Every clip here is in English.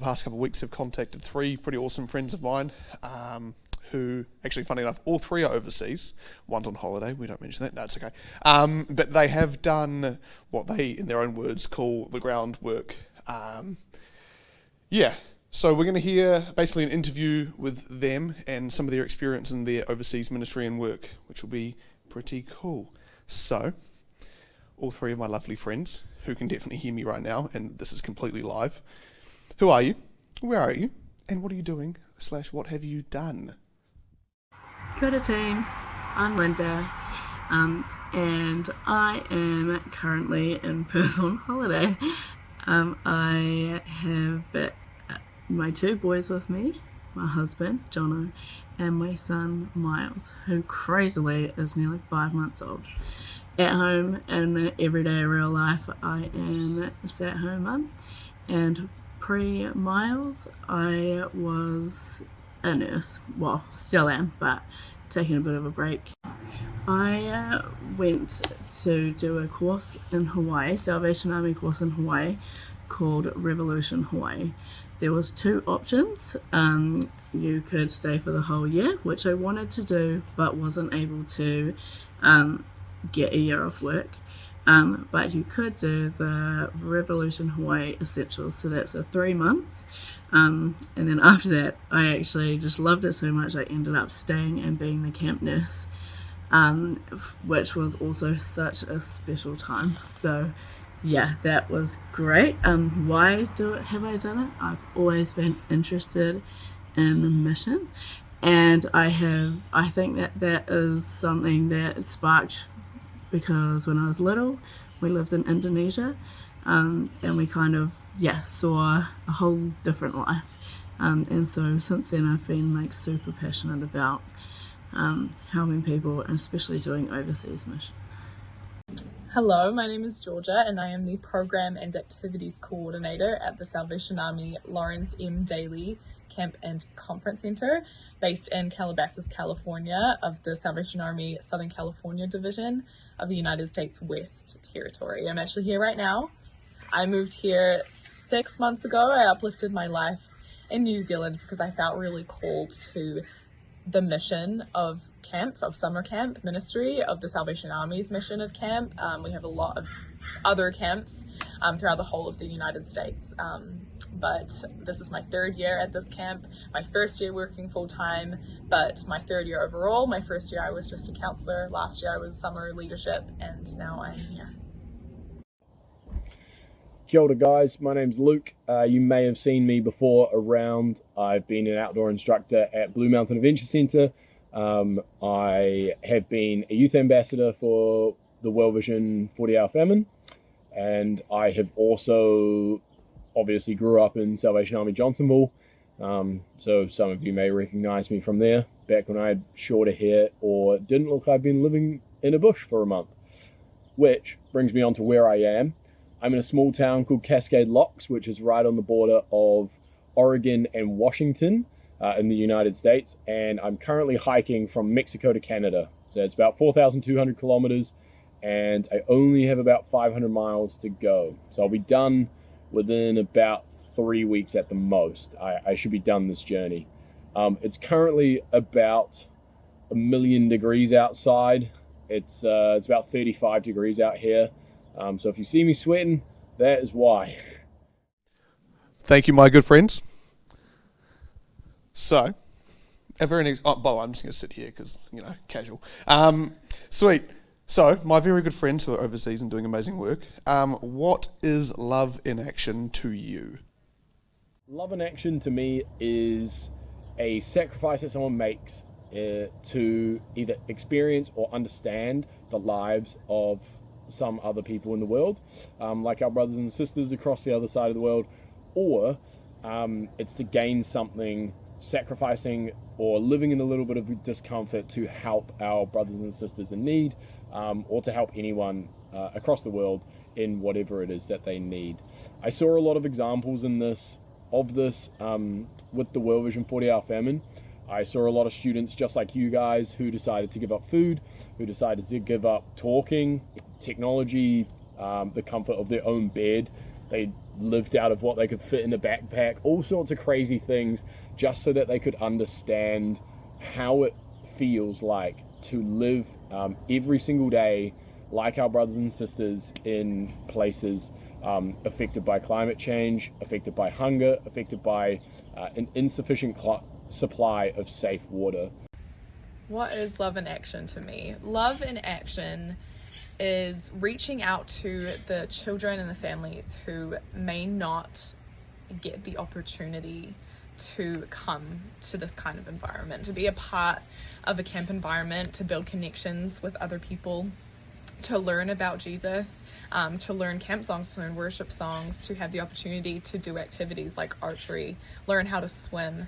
past couple of weeks have contacted three pretty awesome friends of mine who, actually, funny enough, all three are overseas. One's on holiday, we don't mention that, no, it's okay. But they have done what they, in their own words, call the groundwork. So we're going to hear basically an interview with them and some of their experience in their overseas ministry and work, which will be pretty cool. So, all three of my lovely friends, who can definitely hear me right now, and this is completely live. Who are you? Where are you? And what are you doing? / what have you done? Kia ora team, I'm Linda, and I am currently in Perth on holiday. I have my two boys with me, my husband, Jono, and my son, Miles, who crazily is nearly 5 months old. At home, in everyday real life, I am a stay-at-home mum, and pre-Miles, I was a nurse. Well, still am, but taking a bit of a break. I went to do a course in Hawaii, Salvation Army course in Hawaii, called Revolution Hawaii. There was two options. You could stay for the whole year, which I wanted to do, but wasn't able to get a year off work. But you could do the Revolution Hawaii Essentials, so that's 3 months. And then after that, I actually just loved it so much I ended up staying and being the camp nurse, which was also such a special time. So yeah, that was great. Why have I done it? I've always been interested in the mission, and I think that is something that sparked because when I was little, we lived in Indonesia, and we kind of saw a whole different life, and so since then I've been super passionate about helping people, and especially doing overseas missions. Hello, my name is Georgia and I am the Program and Activities Coordinator at the Salvation Army Lawrence M. Daly Camp and Conference Center based in Calabasas, California of the Salvation Army Southern California Division of the United States West Territory. I'm actually here right now. I moved here 6 months ago. I uplifted my life in New Zealand because I felt really called to the mission of camp, of summer camp ministry, of the Salvation Army's mission of camp. We have a lot of other camps throughout the whole of the United States. But this is my 3rd year at this camp, my 1st year working full-time, but my 3rd year overall. My 1st year I was just a counselor, last year I was summer leadership, and now I'm here. Kia ora guys, my name's Luke. You may have seen me before around. I've been an outdoor instructor at Blue Mountain Adventure Centre. I have been a youth ambassador for the World Vision 40-Hour Famine, and I have also obviously grew up in Salvation Army Johnsonville, so some of you may recognize me from there, back when I had shorter hair or didn't look like I'd been living in a bush for a month. Which brings me on to where I am. I'm in a small town called Cascade Locks, which is right on the border of Oregon and Washington in the United States, and I'm currently hiking from Mexico to Canada. So it's about 4,200 kilometers, and I only have about 500 miles to go. So I'll be done within about 3 weeks at the most. I should be done this journey. It's currently about 1,000,000 degrees outside. It's about 35 degrees out here. So if you see me sweating, that is why. Thank you, my good friends. So, I'm just going to sit here because, casual. Sweet. So, my very good friends who are overseas and doing amazing work, what is love in action to you? Love in action to me is a sacrifice that someone makes to either experience or understand the lives of some other people in the world, like our brothers and sisters across the other side of the world, or it's to gain something, sacrificing or living in a little bit of discomfort to help our brothers and sisters in need, or to help anyone across the world in whatever it is that they need. I saw a lot of examples of this with the World Vision 40-Hour Famine. I saw a lot of students just like you guys who decided to give up food, who decided to give up talking, technology, the comfort of their own bed, They lived out of what they could fit in a backpack, all sorts of crazy things, just so that they could understand how it feels like to live every single day like our brothers and sisters in places affected by climate change, affected by hunger, affected by an insufficient supply of safe water. What is love in action to me? Love in action is reaching out to the children and the families who may not get the opportunity to come to this kind of environment, to be a part of a camp environment, to build connections with other people, to learn about Jesus, to learn camp songs, to learn worship songs, to have the opportunity to do activities like archery, learn how to swim,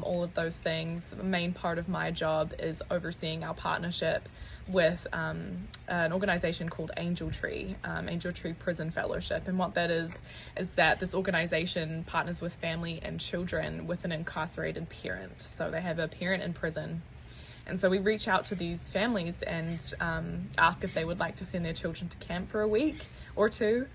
all of those things. The main part of my job is overseeing our partnership with an organization called Angel Tree Prison Fellowship. And what that is that this organization partners with family and children with an incarcerated parent. So they have a parent in prison. And so we reach out to these families and ask if they would like to send their children to camp for a week or two.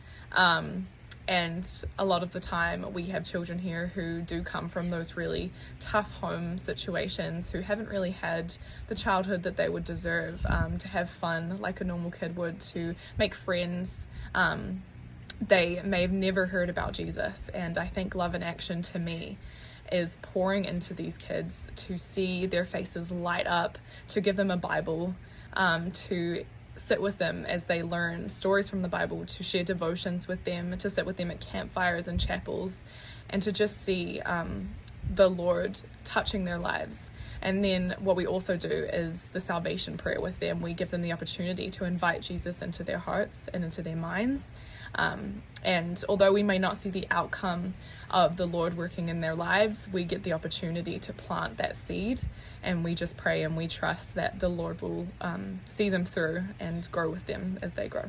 And a lot of the time we have children here who do come from those really tough home situations, who haven't really had the childhood that they would deserve, to have fun like a normal kid would, to make friends. They may have never heard about Jesus. And I think Love in Action to me is pouring into these kids to see their faces light up, to give them a Bible, to sit with them as they learn stories from the Bible, to share devotions with them, to sit with them at campfires and chapels, and to just see the Lord touching their lives. And then what we also do is the salvation prayer with them. We give them the opportunity to invite Jesus into their hearts and into their minds. And although we may not see the outcome of the Lord working in their lives, we get the opportunity to plant that seed, and we just pray and we trust that the Lord will see them through and grow with them as they grow.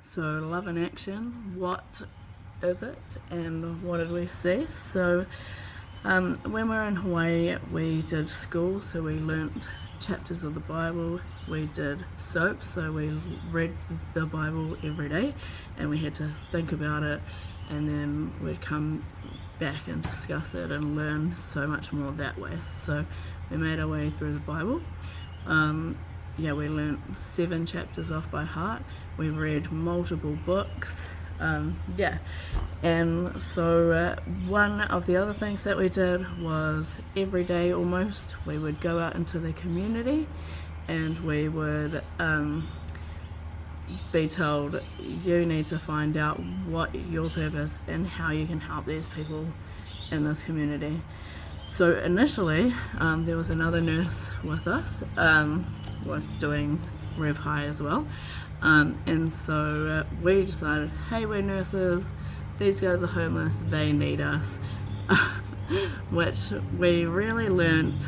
So Love in Action, what is it and what did we see? So when we were in Hawaii, we did school, so we learnt chapters of the Bible. We did SOAP, so we read the Bible every day and we had to think about it, and then we'd come back and discuss it and learn so much more that way. So we made our way through the Bible. We learnt 7 chapters off by heart. We read multiple books. And so one of the other things that we did was every day almost we would go out into the community and we would be told, you need to find out what your purpose and how you can help these people in this community. So initially there was another nurse with us, doing Rev High as well. And so we decided, hey, we're nurses, these guys are homeless, they need us. Which we really learnt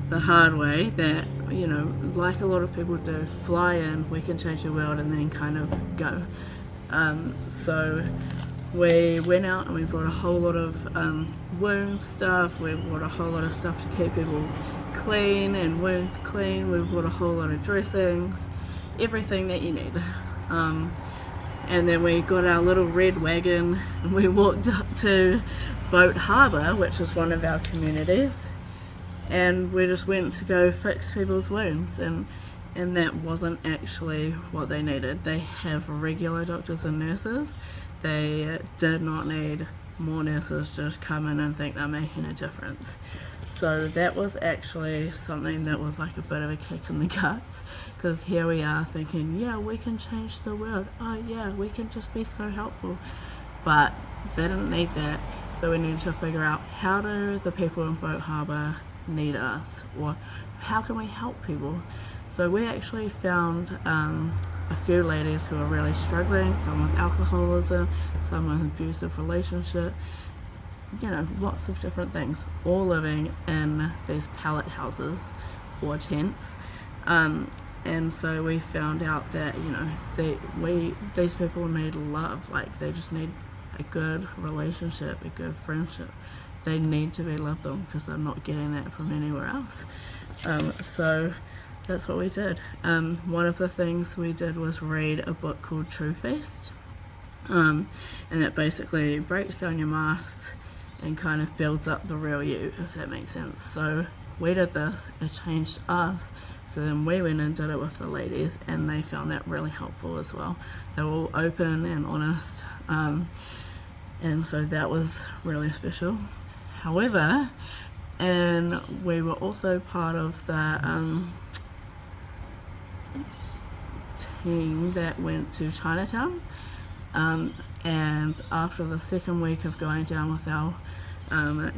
the hard way that, like a lot of people do, fly in, we can change the world, and then kind of go. So we went out and we brought a whole lot of wound stuff, we brought a whole lot of stuff to keep people clean and wounds clean, we brought a whole lot of dressings, everything that you need. And then we got our little red wagon and we walked up to Boat Harbour, which is one of our communities, and we just went to go fix people's wounds, and that wasn't actually what they needed. They have regular doctors and nurses. They did not need more nurses to just come in and think they're making a difference. So that was actually something that was like a bit of a kick in the guts, because here we are thinking, yeah, we can change the world. Oh yeah, we can just be so helpful. But they didn't need that. So we needed to figure out, how do the people in Boat Harbour need us? Or how can we help people? So we actually found a few ladies who are really struggling, some with alcoholism, some with abusive relationship, lots of different things, all living in these pallet houses or tents. And so we found out that these people need love, like they just need a good relationship, a good friendship. They need to be loved on because they're not getting that from anywhere else. So that's what we did. One of the things we did was read a book called True Feast, And it basically breaks down your masks and kind of builds up the real you, if that makes sense. So we did this, it changed us, so then we went and did it with the ladies, and they found that really helpful as well. They were all open and honest, and so that was really special. However, and we were also part of the team that went to Chinatown, and after the second week of going down with our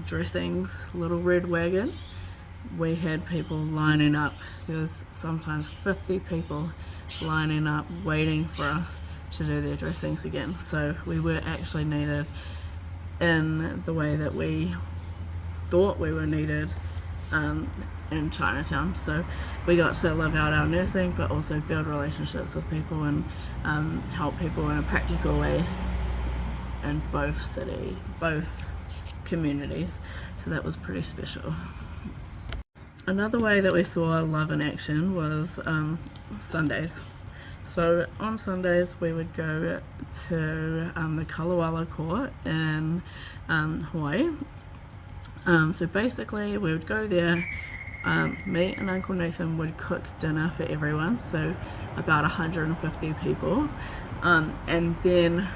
dressings little red wagon, we had people lining up. There was sometimes 50 people lining up waiting for us to do their dressings again. So we were actually needed in the way that we thought we were needed in Chinatown. So we got to live out our nursing, but also build relationships with people and help people in a practical way in both communities. So that was pretty special. Another way that we saw love in action was Sundays. So on Sundays we would go to the Kalawala Court in Hawaii. So basically we would go there, me and Uncle Nathan would cook dinner for everyone, so about 150 people, and then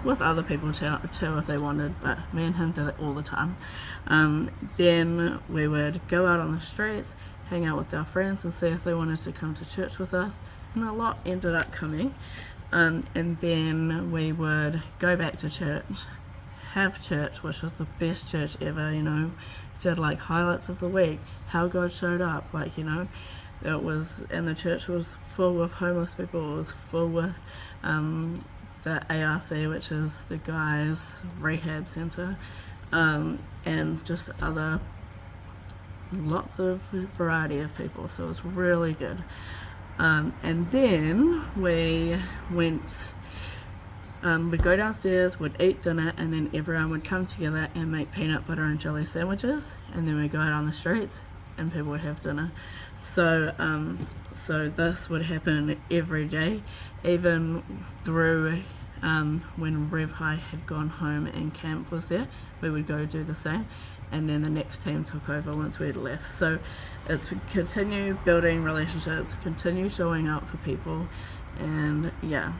with other people too if they wanted, but me and him did it all the time. Then we would go out on the streets, hang out with our friends and see if they wanted to come to church with us, and a lot ended up coming, and then we would go back to church, have church, which was the best church ever, did like highlights of the week, how God showed up, it was, and the church was full of homeless people, it was full with the ARC, which is the guys' rehab center, and just lots of variety of people, so it was really good. And then we went, we'd go downstairs, we'd eat dinner, and then everyone would come together and make peanut butter and jelly sandwiches, and then we'd go out on the streets and people would have dinner. So this would happen every day, even through when Rev High had gone home and camp was there, we would go do the same, and then the next team took over once we had left. So it's continue building relationships, continue showing up for people, and yeah.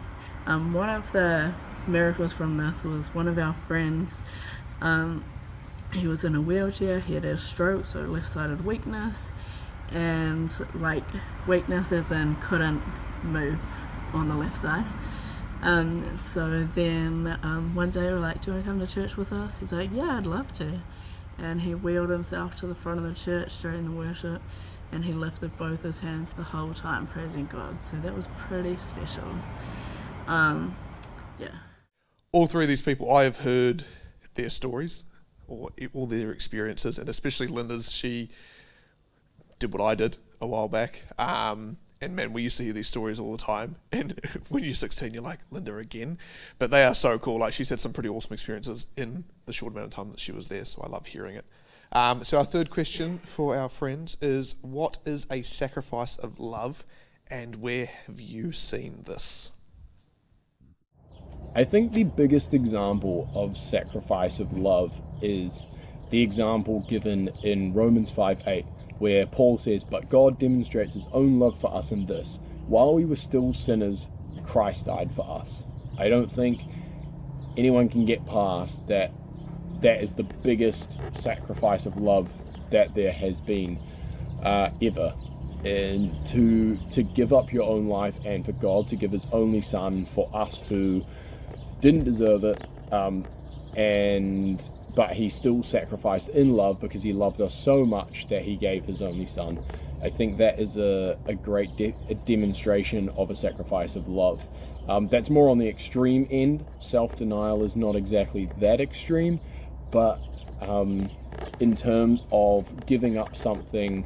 One of the miracles from this was one of our friends, he was in a wheelchair, he had a stroke, so left-sided weakness, and weakness as in couldn't move on the left side. So then one day we're like, do you want to come to church with us? He's like, yeah, I'd love to. And he wheeled himself to the front of the church during the worship, and he lifted both his hands the whole time praising God. So that was pretty special. Yeah. All three of these people, I have heard their stories or all their experiences, and especially Linda's. She did what I did a while back. And man, we used to hear these stories all the time. And when you're 16, you're like, Linda again. But they are so cool. Like, she's had some pretty awesome experiences in the short amount of time that she was there. So I love hearing it. So our third question for our friends is, what is a sacrifice of love, and where have you seen this? I think the biggest example of sacrifice of love is the example given in Romans 5:8, where Paul says, but God demonstrates his own love for us in this: while we were still sinners, Christ died for us. I don't think anyone can get past that. That is the biggest sacrifice of love that there has been ever. And to give up your own life, and for God to give his only son for us who didn't deserve it, but he still sacrificed in love because he loved us so much that he gave his only son. I think that is a great demonstration of a sacrifice of love. That's more on the extreme end. Self-denial is not exactly that extreme, but in terms of giving up something,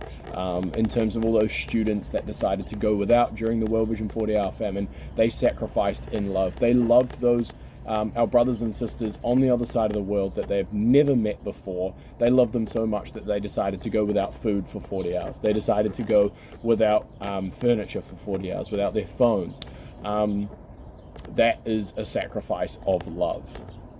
in terms of all those students that decided to go without during the World Vision 40-hour famine, they sacrificed in love. They loved those our brothers and sisters on the other side of the world that they've never met before. They loved them so much that they decided to go without food for 40 hours. They decided to go without furniture for 40 hours, without their phones. that is a sacrifice of love.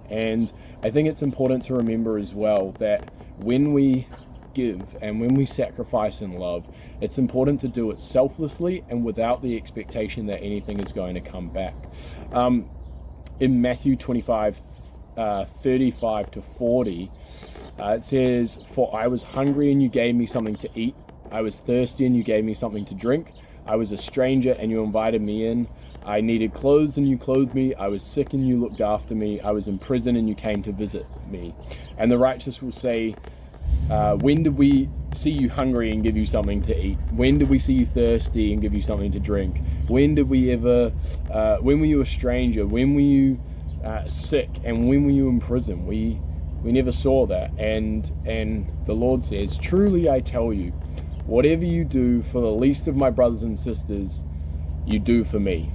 And I think it's important to remember as well that when we give and when we sacrifice in love, it's important to do it selflessly and without the expectation that anything is going to come back. In Matthew 25, 35 to 40, it says, "For I was hungry and you gave me something to eat. I was thirsty and you gave me something to drink. I was a stranger and you invited me in. I needed clothes and you clothed me. I was sick and you looked after me. I was in prison and you came to visit me." And the righteous will say, when did we see you hungry and give you something to eat? When did we see you thirsty and give you something to drink? When did we ever, when were you a stranger? When were you sick? And when were you in prison? We never saw that. And the Lord says, "Truly I tell you, whatever you do for the least of my brothers and sisters, you do for me."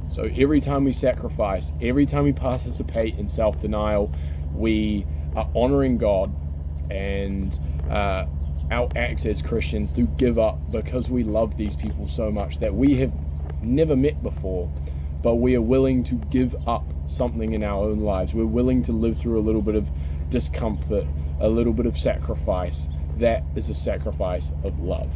So every time we sacrifice, every time we participate in self-denial, we are honoring God and our acts as Christians to give up because we love these people so much that we have never met before, but we are willing to give up something in our own lives. We're willing to live through a little bit of discomfort, a little bit of sacrifice. That is a sacrifice of love.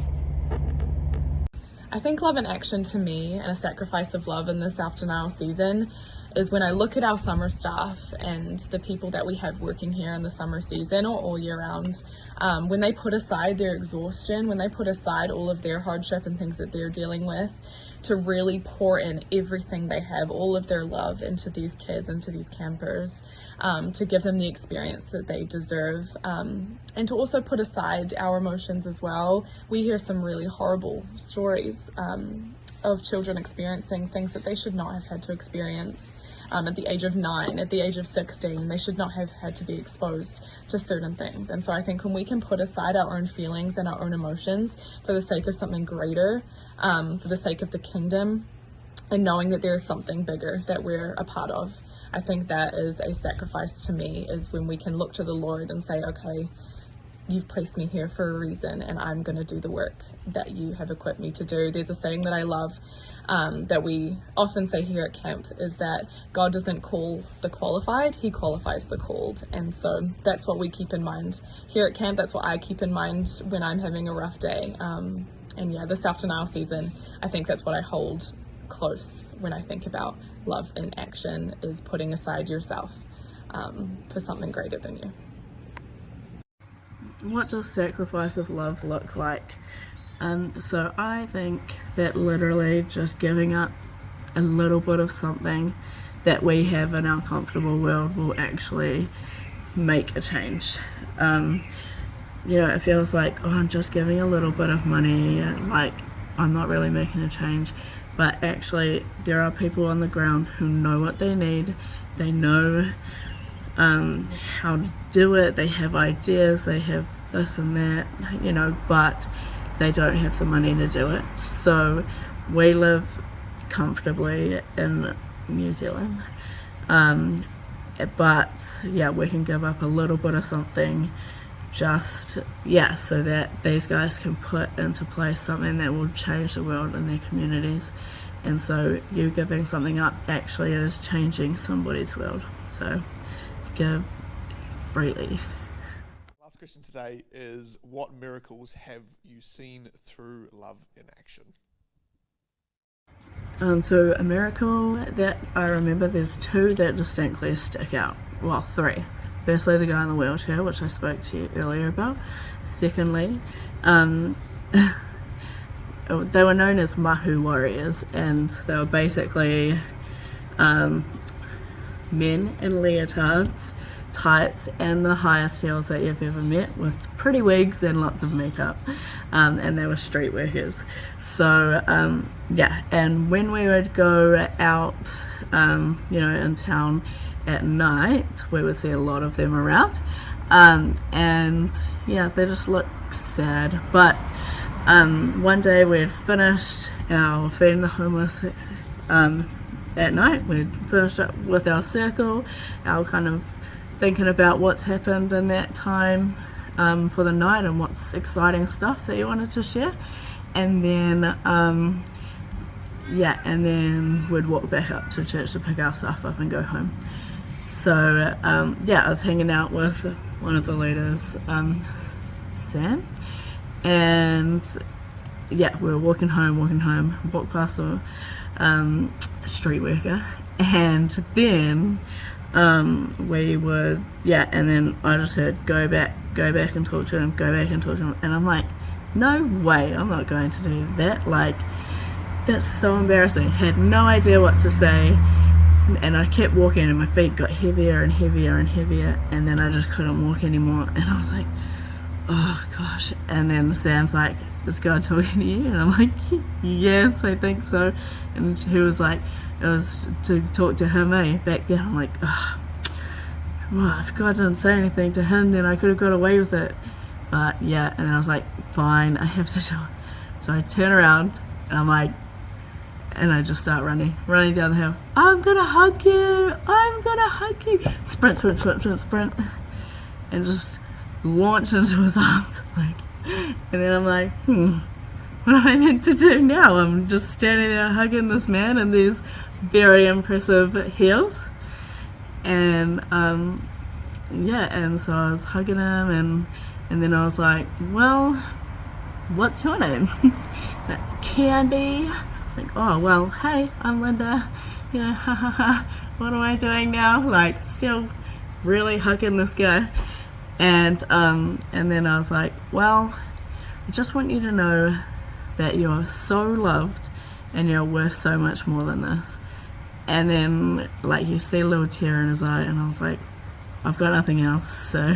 I think love in action to me, and a sacrifice of love in the self-denial season, is when I look at our summer staff and the people that we have working here in the summer season or all year round, when they put aside their exhaustion, when they put aside all of their hardship and things that they're dealing with, to really pour in everything they have, all of their love into these kids, into these campers, to give them the experience that they deserve, and to also put aside our emotions as well. We hear some really horrible stories of children experiencing things that they should not have had to experience at the age of 9, at the age of 16. They should not have had to be exposed to certain things. And so I think when we can put aside our own feelings and our own emotions for the sake of something greater, for the sake of the kingdom, and knowing that there is something bigger that we're a part of, I think that is a sacrifice to me, is when we can look to the Lord and say, okay, you've placed me here for a reason, and I'm going to do the work that you have equipped me to do. There's a saying that I love that we often say here at camp, is that God doesn't call the qualified, he qualifies the called. And so that's what we keep in mind here at camp. That's what I keep in mind when I'm having a rough day. And yeah, the self-denial season, I think that's what I hold close when I think about love in action, is putting aside yourself for something greater than you. What does sacrifice of love look like? So I think that literally just giving up a little bit of something that we have in our comfortable world will actually make a change. It feels like, oh, I'm just giving a little bit of money, like I'm not really making a change. But actually there are people on the ground who know what they need. They know how to do it, they have ideas, they have this and that, but they don't have the money to do it. So we live comfortably in New Zealand, but yeah, we can give up a little bit of something so that these guys can put into place something that will change the world in their communities. And so you giving something up actually is changing somebody's world. So give freely. Last question today is, what miracles have you seen through love in action? So a miracle that I remember, there's 2 that distinctly stick out. Well, 3. Firstly, the guy in the wheelchair, which I spoke to you earlier about. Secondly, they were known as Mahu warriors, and they were basically men in leotards, tights, and the highest heels that you've ever met, with pretty wigs and lots of makeup, and they were street workers. So and when we would go out in town at night, we would see a lot of them around, and yeah, they just look sad. But one day we had finished our feeding the homeless at night. We'd finished up with our circle, our kind of thinking about what's happened in that time for the night and what's exciting stuff that you wanted to share. And then yeah, and then we'd walk back up to church to pick our stuff up and go home. So yeah, I was hanging out with one of the leaders, Sam, and yeah, we were walking home, walked past a street worker, and then we would, yeah, and then I just heard go back and talk to him, and I'm like, no way, I'm not going to do that. Like, that's so embarrassing. Had no idea what to say, and I kept walking and my feet got heavier and heavier and heavier, and then I just couldn't walk anymore, and I was like, oh gosh. And then Sam's like, is God talking to you? And I'm like, yes, I think so. And he was like, it was to talk to him, back then. I'm like, oh, well, if God didn't say anything to him, then I could have got away with it. But yeah, and then I was like, fine, I have to do it. So I turn around and I'm like, and I just start running down the hill. I'm gonna hug you, sprint, and just launch into his arms, like. And then I'm like, what am I meant to do now? I'm just standing there hugging this man in these very impressive heels, and yeah, and so I was hugging him, and then I was like, well, what's your name? Candy. Like, oh, well, hey, I'm Linda, you know, what am I doing now? Like, still really hugging this guy. And then I was like, well, I just want you to know that you're so loved and you're worth so much more than this. And then, like, you see a little tear in his eye, and I was like, I've got nothing else, so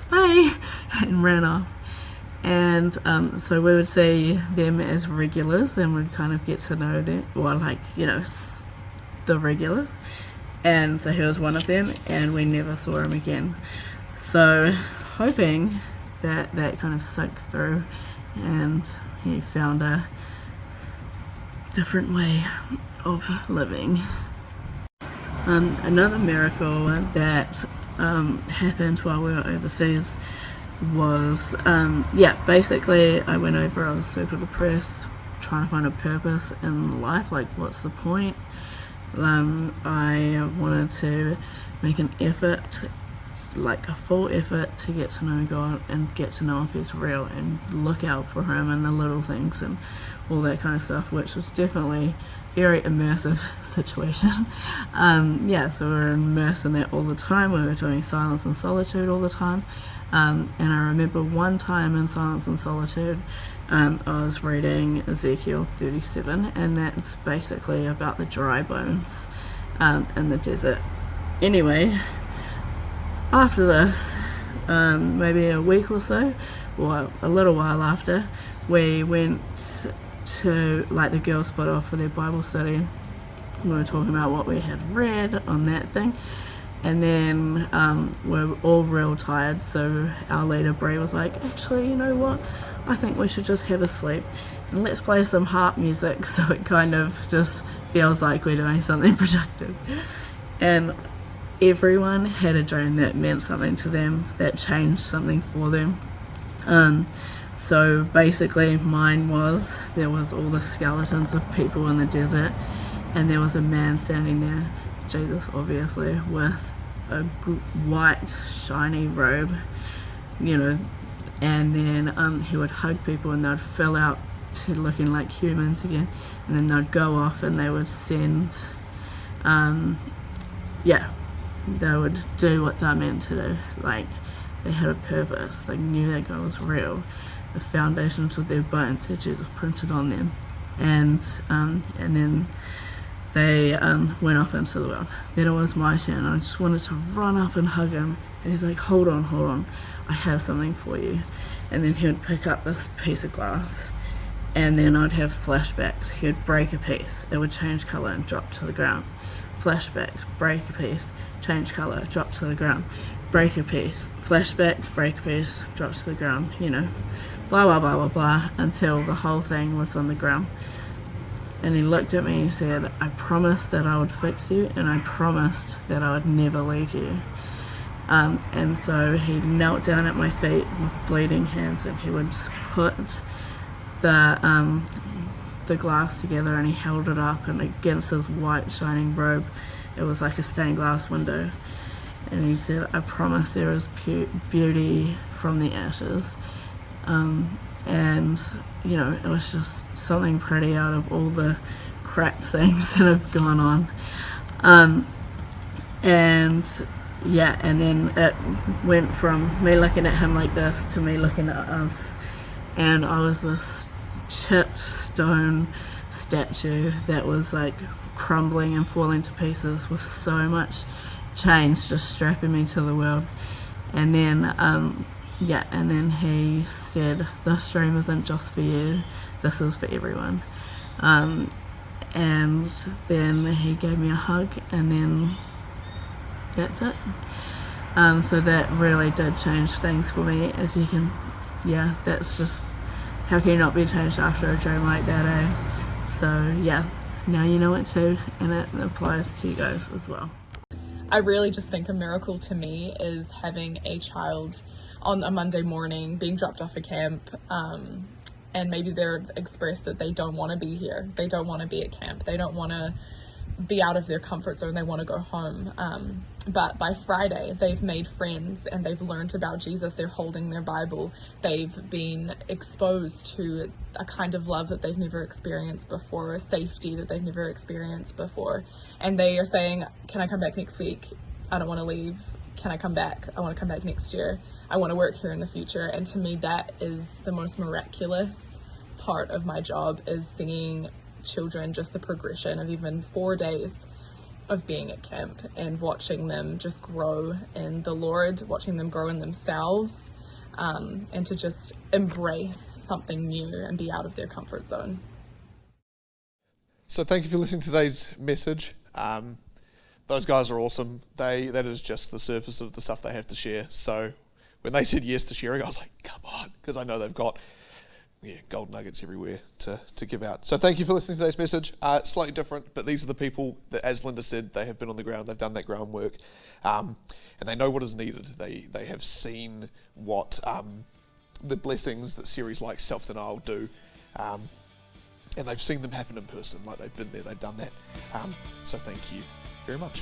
bye, and ran off. And so we would see them as regulars, and we'd kind of get to know them, well, like, you know, the regulars. And so he was one of them, and we never saw him again. So hoping that that kind of soaked through and he found a different way of living. Another miracle that happened while we were overseas was, basically I went over, I was super depressed, trying to find a purpose in life, like what's the point. I wanted to make an effort, like a full effort, to get to know God and get to know if he's real and look out for him in the little things and all that kind of stuff, which was definitely very immersive situation. So we were immersed in that all the time. We were doing silence and solitude all the time, and I remember one time in silence and solitude, I was reading Ezekiel 37, and that's basically about the dry bones in the desert. Anyway, after this, maybe a week or so, or a little while after, we went to, like, the girls split off for their Bible study. We were talking about what we had read on that thing, and then we're all real tired, so our leader Bree was like, actually, you know what, I think we should just have a sleep and let's play some harp music so it kind of just feels like we're doing something productive. And everyone had a dream that meant something to them, that changed something for them. So basically mine was, there was all the skeletons of people in the desert, and there was a man standing there, Jesus obviously, with a white shiny robe, you know, and then he would hug people and they'd fill out to looking like humans again, and then they'd go off and they would send, they would do what they're meant to do. Like, they had a purpose, they knew that God was real, the foundations of their bones had Jesus printed on them, and then they went off into the world. Then it was my turn. I just wanted to run up and hug him, and he's like, hold on, I have something for you. And then he would pick up this piece of glass, and then I'd have flashbacks. He would break a piece, it would change colour and drop to the ground. Flashbacks, break a piece, change colour, drop to the ground. Break a piece, flashbacks, break a piece, drop to the ground, you know, blah blah blah blah blah, until the whole thing was on the ground. And he looked at me and he said, I promised that I would fix you, and I promised that I would never leave you. And so he knelt down at my feet with bleeding hands, and he would put the the glass together and he held it up, and against his white shining robe it was like a stained glass window, and he said, "I promise there is beauty from the ashes." And you know, it was just something pretty out of all the crap things that have gone on. And yeah, and then it went from me looking at him like this to me looking at us, and I was this chipped stone statue that was like crumbling and falling to pieces with so much chains just strapping me to the world. And then and then he said, "This dream isn't just for you, this is for everyone." And then he gave me a hug, and then that's it. So that really did change things for me, as you can, that's just, how can you not be changed after a dream like that, eh? So yeah, now you know it too, and it applies to you guys as well. I really just think a miracle to me is having a child on a Monday morning being dropped off at camp, and maybe they're expressed that they don't want to be here, they don't want to be at camp, they don't want to be out of their comfort zone, they want to go home, but by Friday they've made friends and they've learned about Jesus, they're holding their Bible, they've been exposed to a kind of love that they've never experienced before, a safety that they've never experienced before, and they are saying, "Can I come back next week? I don't want to leave. Can I come back? I want to come back next year. I want to work here in the future." And to me, that is the most miraculous part of my job, is seeing children, just the progression of even 4 days of being at camp and watching them just grow in the Lord, watching them grow in themselves, and to just embrace something new and be out of their comfort zone. So thank you for listening to today's message. Those guys are awesome. That is just the surface of the stuff they have to share. So when they said yes to sharing, I was like, come on, because I know they've got gold nuggets everywhere to give out. So thank you for listening to today's message. Slightly different, but these are the people that, as Linda said, they have been on the ground, they've done that groundwork, and they know what is needed. They have seen what the blessings that series like Self-Denial do, and they've seen them happen in person. Like, they've been there, they've done that. So thank you very much.